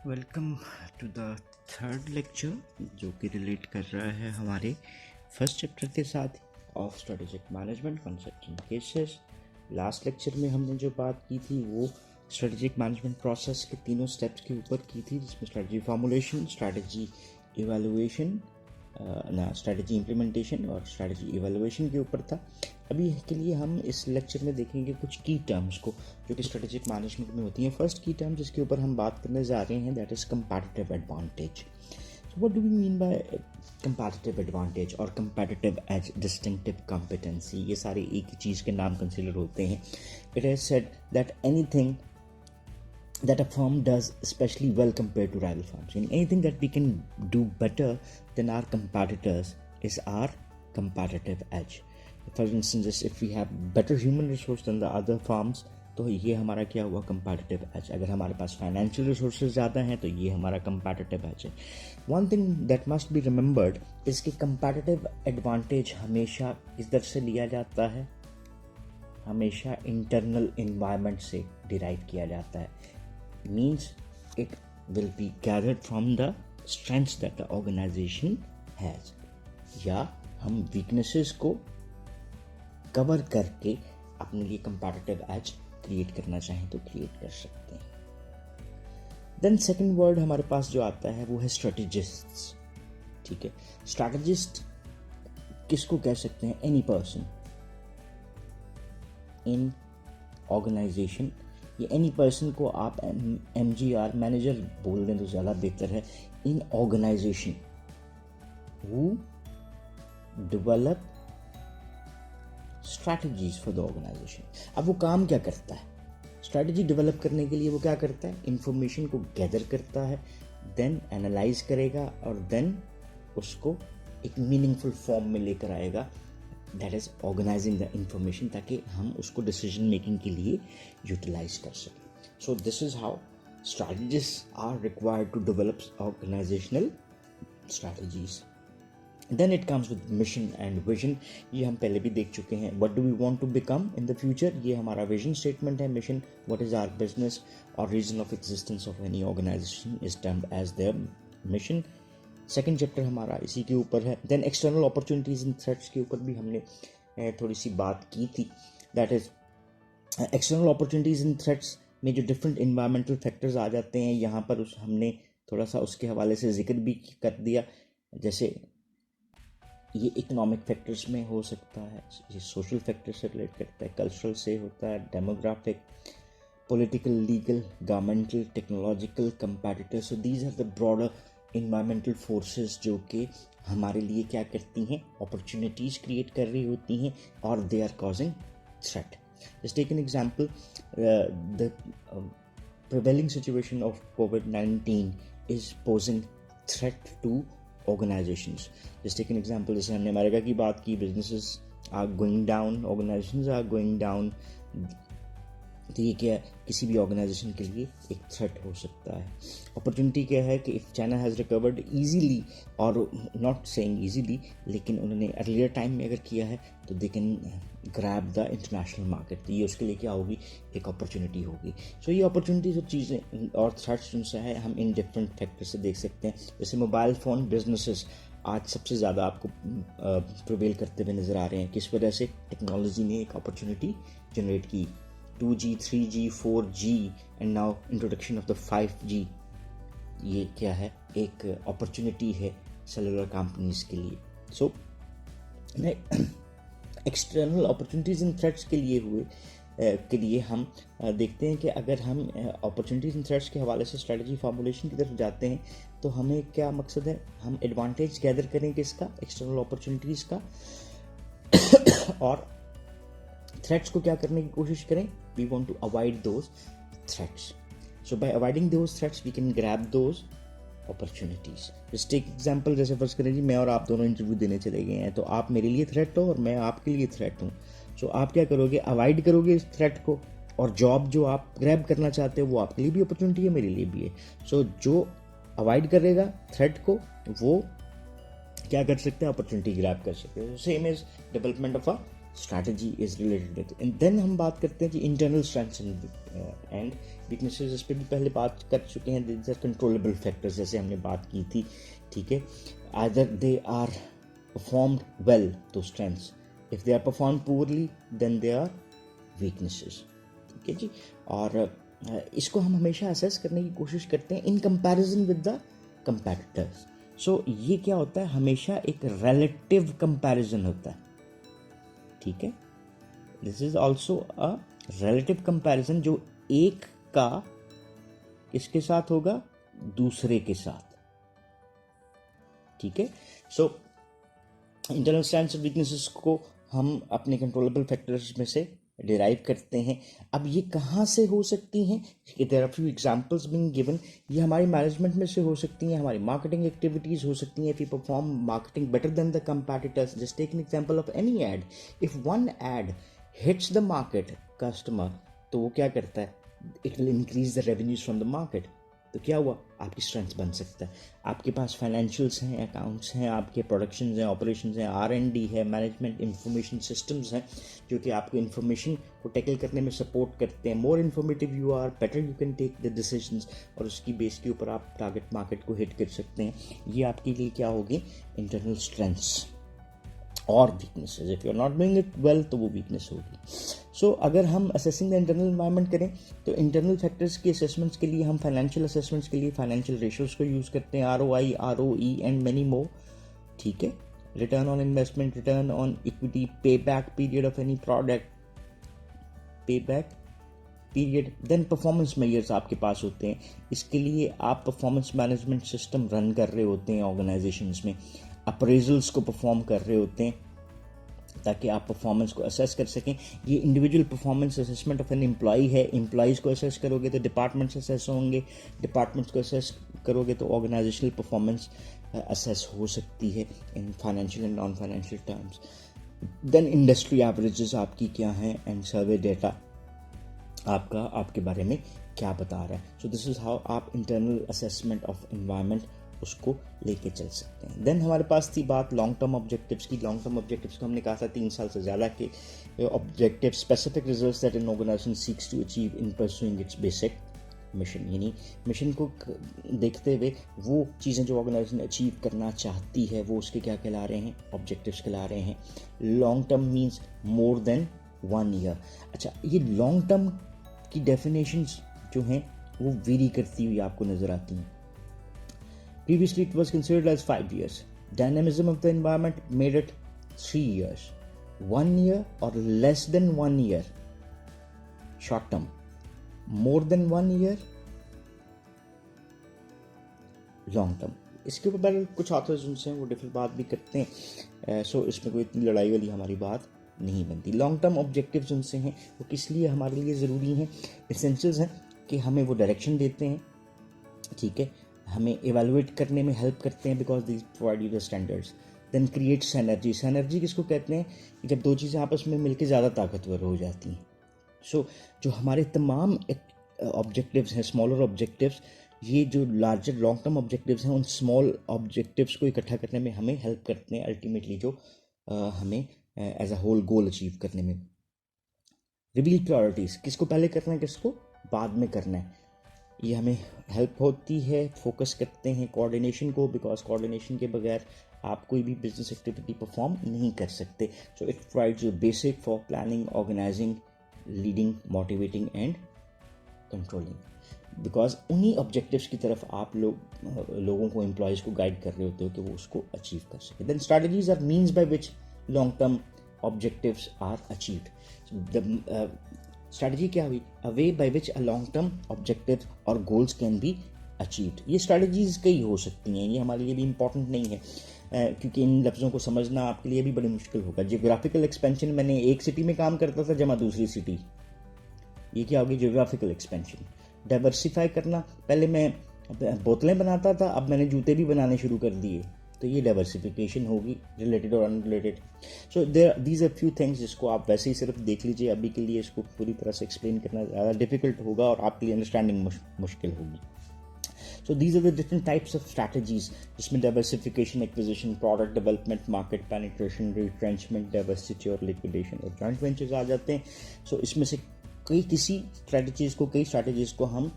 Welcome to the third lecture जो कि relate कर रहा है हमारे फर्स्ट चैप्टर के साथ of strategic management concepts and cases. Last lecture में हमने जो बात की थी वो स्ट्रेटेजिक मैनेजमेंट प्रोसेस के तीनों स्टेप्स के ऊपर की थी, जिसमें strategy formulation, strategy evaluation, strategy implementation और स्ट्रेटजी इवैल्यूएशन के ऊपर था। अभी के लिए हम इस लेक्चर में देखेंगे कुछ की टर्म्स को जो कि स्ट्रेटेजिक मैनेजमेंट में होती हैं। फर्स्ट की टर्म जिसके ऊपर हम बात करने जा रहे हैं that is competitive advantage. So what do we mean by competitive advantage और कंपैटिटिव एज डिस्टिंक्टिव कॉम्पिटेंसी? ये सारे एक ही चीज़ के नाम कंसिडर होते हैं। It has said that anything that a firm does especially well compared to rival firms, and anything that we can do better than our competitors is our competitive edge. For instance, if we have better human resource than the other firms, तो ये हमारा क्या हुआ competitive edge. अगर हमारे पास financial resources ज़्यादा हैं तो ये हमारा competitive edge है. One thing that must be remembered is कि competitive advantage हमेशा इधर से लिया जाता है, हमेशा internal environment से derive किया जाता है. Means it will be gathered from the strengths that the organization has. या हम weaknesses को कवर करके अपने लिए competitive edge क्रिएट करना चाहें तो क्रिएट कर सकते हैं. Then second word हमारे पास जो आता है वो है strategists. ठीक है, strategist किसको कह सकते हैं? Any person in organization. ये एनी पर्सन को आप MGR मैनेजर बोल दें तो ज़्यादा बेहतर है. In organization who develop strategies for the organization. अब वो काम क्या करता है? स्ट्रैटेजी डेवलप करने के लिए वो क्या करता है? इंफॉर्मेशन को गैदर करता है, देन एनालाइज करेगा और देन उसको एक मीनिंगफुल फॉर्म में लेकर आएगा. That is organising the information, ताकि हम उसको डिसीजन मेकिंग के लिए यूटिलाइज कर सकें. So this is how strategists are required to develop organizational strategies. Then it comes with mission and vision. ये हम पहले भी देख चुके हैं. What do we want to become in the future, ये हमारा विजन स्टेटमेंट है. Mission, what is our business और reason of existence of any organization is termed as their mission. Second chapter हमारा इसी के ऊपर है. Then external opportunities and threats के ऊपर भी हमने थोड़ी सी बात की थी. That is external opportunities and threats में जो डिफरेंट इन्वायरमेंटल फैक्टर्स आ जाते हैं यहाँ पर हमने थोड़ा सा उसके हवाले से जिक्र भी कर दिया. जैसे ये इकोनॉमिक फैक्टर्स में हो सकता है, ये सोशल फैक्टर से रिलेट करता है, कल्चरल से होता है, demographic, political, legal, governmental, technological, competitive. So these are the broader environmental forces जो कि हमारे लिए क्या करती हैं? अपॉर्चुनिटीज़ क्रिएट कर रही होती हैं और they are causing threat. Just take an example, the prevailing situation of COVID-19 is posing threat to organisations. Just take an example, जैसे हमने अमेरिका की बात की, businesses are going down, organisations are going down. तो ये क्या है? किसी भी ऑर्गेनाइजेशन के लिए एक थ्रेट हो सकता है. अपॉर्चुनिटी क्या है कि if China has recovered easily, और नॉट सेइंग ईजीली, लेकिन उन्होंने अर्लियर टाइम में अगर किया है तो they can grab the international market. तो ये उसके लिए क्या होगी? एक अपॉर्चुनिटी होगी. सो ये अपॉर्चुनिटीज और चीज़ें और थ्रेट्स जिनसे है हम इन डिफरेंट फैक्टर से देख सकते हैं. जैसे मोबाइल फ़ोन बिजनेसेस आज सबसे ज़्यादा आपको प्रिवेल करते हुए नज़र आ रहे हैं. किस वजह से? टेक्नोलॉजी ने एक अपॉर्चुनिटी जनरेट की. 2G, 3G, 4G and now introduction of the 5G. ये क्या है? एक अपॉर्चुनिटी है सेलुलर कंपनीज के लिए. So external opportunities and threats के लिए हम देखते हैं कि अगर हम अपॉर्चुनिटीज़ एंड थ्रेट्स के हवाले से स्ट्रेटजी फॉर्मुलेशन की तरफ जाते हैं तो हमें क्या मकसद है? हम एडवांटेज गैदर करें किसका? एक्सटर्नल अपॉर्चुनिटीज़ का. और थ्रेट्स को क्या करने की कोशिश करें? We want to avoid those threats. So by avoiding those threats we can grab those opportunities. Just take example, जैसे फर्स्ट करें जी, मैं और आप दोनों इंटरव्यू देने चले गए हैं, तो आप मेरे लिए थ्रेट हो और मैं आपके लिए थ्रेट हूँ. सो आप क्या करोगे? अवॉइड करोगे इस थ्रेट को, और जॉब जो आप ग्रैब करना चाहते हो वो आपके लिए भी अपॉर्चुनिटी है, मेरे लिए भी है. सो जो अवॉइड करेगा थ्रेट को वो क्या कर सकते हैं? अपॉर्चुनिटी ग्रैब कर सकते हैं. Same is development of a strategy is related with. And then हम बात करते हैं कि इंटरनल स्ट्रेंथ्स एंड वीकनेसेस, इस पर भी पहले बात कर चुके हैं। दीज आर कंट्रोलेबल फैक्टर्स, जैसे हमने बात की थी, ठीक है। Either they are performed well तो strengths, if they are perform poorly then they are weaknesses, ठीक है जी। और इसको हम हमेशा असेस करने की कोशिश करते हैं in comparison with the competitors. सो ये क्या होता है, हमेशा एक रिलेटिव कंपैरिजन होता है, ठीक है। This is also a relative comparison, जो एक का किसके साथ होगा, दूसरे के साथ, ठीक है। सो इंटरनल स्ट्रेंथ्स और वीकनेसेस को हम अपने कंट्रोलेबल फैक्टर्स में से डिराइव करते हैं। अब ये कहाँ से हो सकती हैं, there are few examples being given. ये हमारी मैनेजमेंट में से हो सकती हैं, हमारी मार्केटिंग एक्टिविटीज़ हो सकती हैं। If you perform marketing better than the competitors, just take an example of any ad. If one ad hits the market customer, तो वो क्या करता है, it will increase the revenues from the market. तो क्या हुआ, आपकी स्ट्रेंथ बन सकता है। आपके पास फाइनेंशियल्स हैं, अकाउंट्स हैं, आपके प्रोडक्शंस हैं, ऑपरेशंस हैं, R&D है, मैनेजमेंट इंफॉर्मेशन सिस्टम्स हैं, जो कि आपको इन्फॉर्मेशन को टैकल करने में सपोर्ट करते हैं। More informative you are, better you can take the decisions, और उसकी बेस के ऊपर आप टारगेट मार्केट को हिट कर सकते हैं। ये आपके लिए क्या होगी, इंटरनल स्ट्रेंथ्स और weaknesses. If you are not doing it well तो वो वीकनेस होगी। सो अगर हम असेसिंग द इंटरनल एनवायरनमेंट करें तो इंटरनल फैक्टर्स की असेसमेंट्स के लिए हम फाइनेंशियल असेसमेंट्स के लिए फाइनेंशियल रेशियोज को यूज़ करते हैं, ROI, ROE and many more, ठीक है। Return on investment, return on equity, pay back period of any product, pay back period. Then performance measures आपके पास होते हैं। इसके लिए आप परफॉर्मेंस मैनेजमेंट सिस्टम रन कर रहे होते हैं ऑर्गेनाइजेशंस में, अप्रेजल्स को परफॉर्म कर रहे होते हैं ताकि आप परफॉर्मेंस को असेस कर सकें। ये individual performance assessment of an employee है। एम्प्लॉइज़ को असेस करोगे तो डिपार्टमेंट्स असेस होंगे, डिपार्टमेंट्स को असेस करोगे तो ऑर्गेनाइजेशनल परफॉर्मेंस असेस हो सकती है in financial and non financial terms. Then industry averages आपकी क्या हैं, एंड सर्वे डेटा आपका आपके बारे में क्या बता रहा है। सो दिस इज़ हाउ आप इंटरनल असेसमेंट ऑफ एनवायरनमेंट उसको लेके चल सकते हैं। देन हमारे पास थी बात लॉन्ग टर्म ऑब्जेक्टिव्स की। लॉन्ग टर्म ऑब्जेक्टिव्स को हमने कहा था 3 साल से ज़्यादा के objective, specific results that an organisation seeks to achieve in pursuing its basic mission, यानी मिशन को देखते हुए वो चीज़ें जो ऑर्गेनाइजेशन अचीव करना चाहती है वो उसके क्या कहला रहे हैं, ऑब्जेक्टिव्स कहला रहे हैं। Long term means more than 1 year. अच्छा, ये लॉन्ग टर्म की डेफिनेशंस जो हैं वो वेरी करती हुई आपको नज़र आती हैं। Previously, it was considered as 5 years. Dynamism of the environment made it 3 years. 1 year or less than 1 year. Short term. More than 1 year. Long term. इसके ऊपर कुछ ऑथर्स उनसे वो डिफरेंट बात भी करते हैं। सो इसमें कोई इतनी लड़ाई वाली हमारी बात नहीं बनती। लॉन्ग टर्म ऑब्जेक्टिव्स उनसे हैं वो किस लिए हमारे लिए ज़रूरी हैं, एसेंशियल्स हैं कि हमें वो डायरेक्शन देते हैं, ठीक है, हमें एवेलुएट करने में हेल्प करते हैं because these provide you the standards. Then create synergy. Synergy किसको कहते हैं, जब दो चीज़ें आपस में मिलकर ज़्यादा ताकतवर हो जाती हैं। सो जो हमारे तमाम ऑब्जेक्टिव्स हैं, स्मॉलर ऑब्जेक्टिव्स, ये जो लार्जर लॉन्ग टर्म ऑब्जेक्टिव्स हैं, उन स्मॉल ऑब्जेक्टिव्स को इकट्ठा करने में हमें हेल्प करते हैं अल्टीमेटली, जो हमें as a whole goal achieve करने में। रिवील प्रायोरिटीज़, किसको पहले करना है, किसको बाद में करना है, ये हमें हेल्प होती है। फोकस करते हैं कोऑर्डिनेशन को, बिकॉज कोऑर्डिनेशन के बगैर आप कोई भी बिजनेस एक्टिविटी परफॉर्म नहीं कर सकते। So it provides you basic for planning, organising, leading, motivating and controlling. Because उन्हीं ऑब्जेक्टिव्स की तरफ आप लोगों को, एम्प्लॉयज़ को गाइड कर रहे होते हो कि वो उसको अचीव कर सके। Then strategies are means by which long term objectives are achieved. Strategy क्या हुई, a way by which a long term objective और गोल्स कैन बी अचीव्ड। ये स्ट्रैटेजीज कई हो सकती हैं, ये हमारे लिए भी इंपॉर्टेंट नहीं है, क्योंकि इन लफ्ज़ों को समझना आपके लिए भी बड़ी मुश्किल होगा। जियोग्राफिकल एक्सपेंशन, मैंने एक सिटी में काम करता था जमा दूसरी सिटी, ये क्या होगी, जियोग्राफिकल एक्सपेंशन। डाइवर्सिफाई करना, पहले मैं बोतलें बनाता था, अब मैंने जूते भी बनाने शुरू कर दिए, तो ये डाइवर्सिफिकेशन होगी, रिलेटेड और unrelated. So these are few things जिसको आप वैसे ही सिर्फ देख लीजिए। अभी के लिए इसको पूरी तरह से एक्सप्लेन करना ज़्यादा डिफिकल्ट होगा और आपके लिए अंडरस्टैंडिंग मुश्किल होगी। So these are the different types of strategies, जिसमें diversification, acquisition, product development, market penetration, retrenchment, diversity और liquidation और joint ventures आ जाते हैं. So इसमें से कई strategies को हम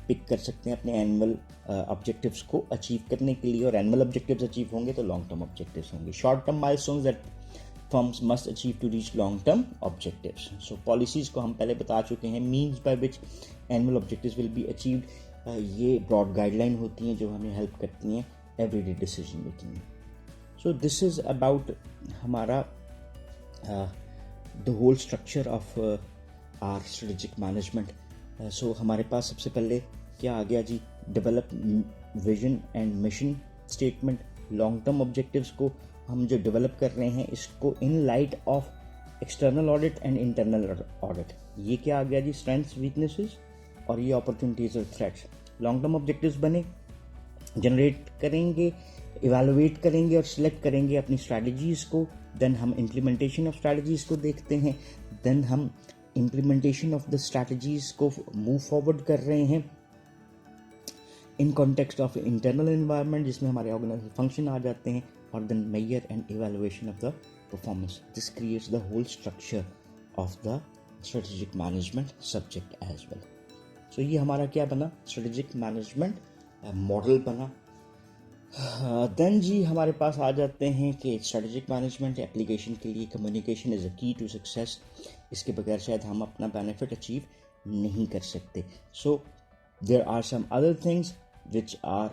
पिक कर सकते हैं अपने एनुअल ऑब्जेक्टिव्स को अचीव करने के लिए, और एनुअल ऑब्जेक्टिव्स अचीव होंगे तो लॉन्ग टर्म ऑब्जेक्टिव्स होंगे. Short term milestones that firms must achieve to reach long term objectives. So policies को हम पहले बता चुके हैं. Means by which annual objectives will be achieved, ये ब्रॉड गाइडलाइन होती हैं जो हमें हेल्प करती हैं एवरीडे डिसीजन मेकिंग में. सो दिस इज़ अबाउट हमारा the whole structure of our strategic management. So हमारे पास सबसे पहले क्या आ गया जी, develop vision and mission statement. Long term objectives को हम जो डेवलप कर रहे हैं इसको in light of external audit and internal audit. ये क्या आ गया जी, स्ट्रेंथ्स, वीकनेसेस और ये अपॉर्चुनिटीज और थ्रेट्स. लॉन्ग टर्म ऑब्जेक्टिव्स बने, जनरेट करेंगे, इवेलुएट करेंगे और सिलेक्ट करेंगे अपनी स्ट्रैटेजीज़ को. देन हम इम्प्लीमेंटेशन ऑफ स्ट्रैटेजीज़ को देखते हैं. देन हम इम्प्लीमेंटेशन ऑफ द स्ट्रैटेजीज़ को मूव फॉरवर्ड कर रहे हैं in context of internal environment, जिसमें हमारे ऑर्गेनाइजेशन फंक्शन आ जाते हैं. और then measure and evaluation of the performance. This creates the whole structure of the strategic management subject as well. So ये हमारा क्या बना, स्ट्रेटेजिक मैनेजमेंट मॉडल बना. देन जी हमारे पास आ जाते हैं कि स्ट्रेटेजिक मैनेजमेंट एप्लीकेशन के लिए कम्युनिकेशन इज़ अ की टू सक्सेस. इसके बगैर शायद हम अपना बेनिफिट अचीव नहीं कर सकते. So there are some other things which are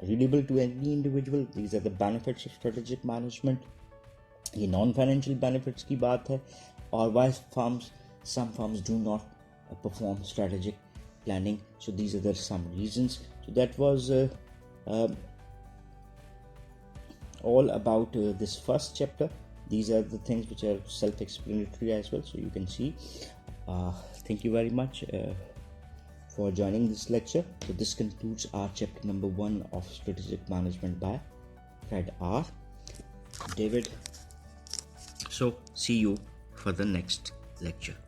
readable to any individual. These are the benefits of strategic management. ये नॉन फाइनेंशियल बेनिफिट्स की बात है. और why some firms do not perform strategic planning. So these are the some reasons. So that was all about this first chapter. These are the things which are self-explanatory as well, so you can see. Thank you very much for joining this lecture. So this concludes our chapter number 1 of strategic management by Fred R. David. So see you for the next lecture.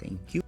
Thank you.